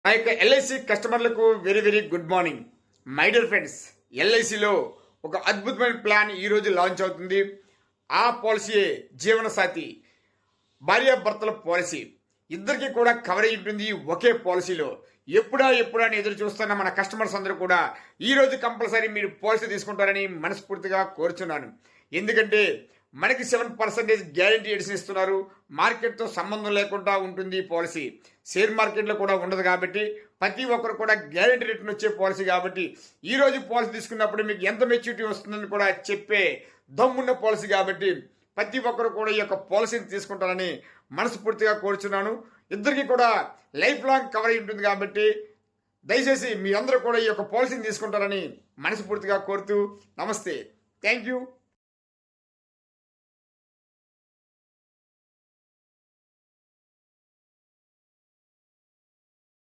మా యొక్క ఎల్ఐసి కస్టమర్లకు very very good morning. My dear friends, ఎల్ఐసిలో ఒక అద్భుతమైన ప్లాన్ ఈరోజు లాంచ్ అవుతుంది. ఆ పాలసీ జీవనసాథి భార్యాభర్తల పాలసీ. ఇద్దరికి కూడా కవరేజ్ ఉంటుంది ఒకే పాలసీలో. ఎప్పుడా అని ఎదురు చూస్తున్న మన కస్టమర్స్ అందరూ కూడా ఈరోజు కంపల్సరీ మీరు పాలసీ తీసుకుంటారని మనస్ఫూర్తిగా కోరుచున్నాను. ఎందుకంటే మనకి 7% గ్యారంటీ ఎడిషన్ ఇస్తున్నారు. మార్కెట్తో సంబంధం లేకుండా ఉంటుంది ఈ పాలసీ. షేర్ మార్కెట్లో కూడా ఉండదు కాబట్టి ప్రతి ఒక్కరు కూడా గ్యారంటీ రిటర్న్ వచ్చే పాలసీ కాబట్టి ఈరోజు పాలసీ తీసుకున్నప్పుడు మీకు ఎంత మెచ్యూరిటీ వస్తుందని కూడా చెప్పే దమ్మున్న పాలసీ కాబట్టి ప్రతి ఒక్కరు కూడా ఈ యొక్క పాలసీని తీసుకుంటారని మనస్ఫూర్తిగా కోరుచున్నాను. ఇద్దరికి కూడా లైఫ్ లాంగ్ కవరేజ్ ఉంటుంది కాబట్టి దయచేసి మీ అందరూ కూడా ఈ యొక్క పాలసీని తీసుకుంటారని మనస్ఫూర్తిగా కోరుతూ నమస్తే. Thank you.